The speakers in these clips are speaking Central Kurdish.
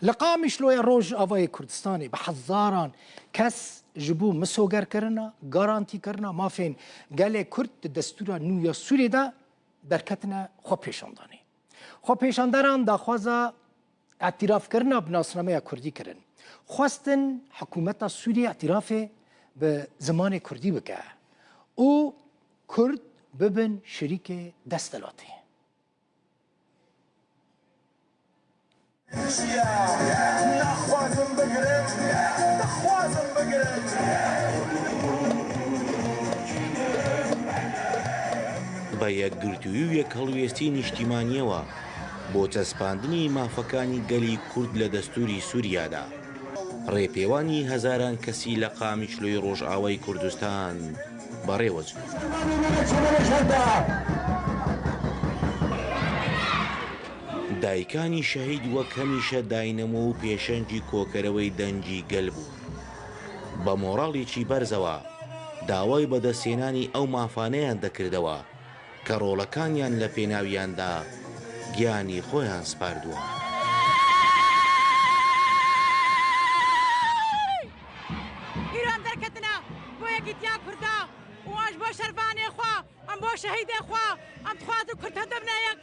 لقامشلوی روج آوای کردستانی به هزاران کس جبو مسوگر کرنا گارانتی کرنا مافین گله کرد دستور نویا سوری دا درکتنا خو پیشاندانی خو پیشانداران داخوازا اعتراف کرنا بناسنامه کردی کرن خواستن حکومت سوری اعتراف به زمان کردی بکه او کرد ببن شریک دستلاتی بە یەکگرتووی و یەکهەڵوێستی نیشتیمانیەوە بۆ چەسپاندنی مافەکانی گەلی کورد لە دەستوری سووریادا ڕێپێوانی هەزاران کەسی لە قامیچلۆی ڕۆژئاوای کوردستان بەڕێوەچوو. دایکانی شەهید وەک هەمیشە داینەمە و پێشەنجی کۆکەرەوەی دەنجی گەل بوو. بە مۆڕاڵێکی بەرزەوە داوای بەدەستهێنانی ئەو مافانەیان دەکردەوە کە ڕۆڵەکانیان لە پێناویاندا گیانی خۆیان سپاردووە. ئیران دەرکەتنە بۆ یەکیتیان کووردا واش بۆ شەربانێ خوا ئەم بۆ شەهیدێ خوا ئەم دخوات و کورد هەندە بنە یەک.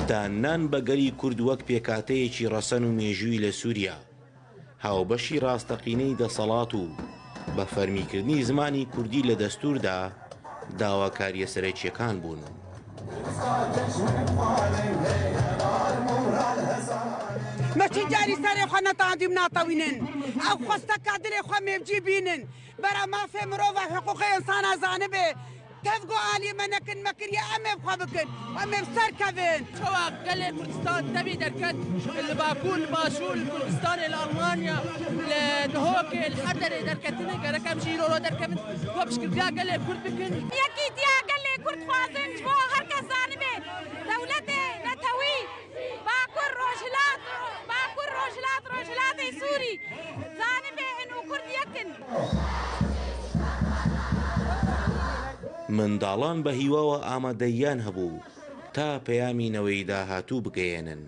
دانان بە گەلی کورد وەک پێکاتەیەکی ڕەسەن و مێژووی لە سووریا هاوبەشی ڕاستەقینەی دەسەڵات و بە فەرمیکردنی زمانی کوردی لە دەستوردا داواکاریە سەرەکیەکان بوون. مەچین جاری سەرێ خۆ نەتاندیم ناتەوینن ئەو خۆستە کادرێ خۆ مێبجی بینن بەرە مافێ مرۆڤ حقوقی ئینسان ئازانە بێ تفقو عالی منکن مکریه امم خوابکن امم سر کن. شوا قلة كردستان تبي دركت الباكول باشول كردستان الألمانيا لدهوك الحدر دركتني كركم شيلو دركم وبشكل قلة كرد بكن. يكيد يا قلة كرد خوازن جوا هركز زانبه دولته نتوي باكور روجلات سوري زانبه إنه كرد يكن. منداڵان بە هیواوە ئامادەیان هەبوو تا پەیامینەوەی داهاتوو بگەێنن.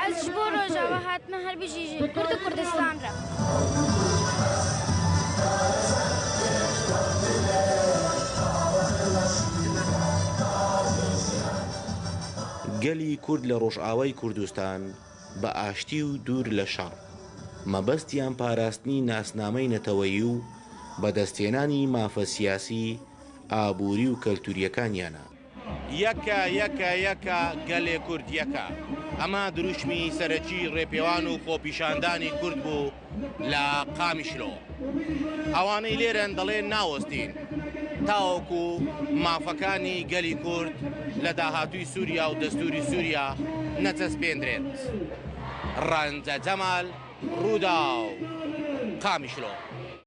ئەس ji بۆ ڕۆژەوە هاتنە هەربژی کورد و کوردستانرە. گەلی کورد لە ڕۆژئاوای کوردستان بە ئاشتی و دوور لە شەڕ مەبەستیان پاراستنی ناسنامەی نەتەوەیی و بەدەستهێنانی مافە سیاسی ئابووری و کەلتوریەکانیانە. یەکە گەلێ کورد یەکە. ئەمە دروشمی سەرەکی ڕێپێوان و خۆپیشاندانی کورد بوو لە قامیشلۆ. ئەوانەی لێرەن دەڵێن ناوەستین تاوەکو مافەکانی گەلی کورد لە داهاتووی سووریا و دەستوری سووریا نەچەسپێندرێت. ڕەنجە جەمال ڕوودا و قامیشلۆ.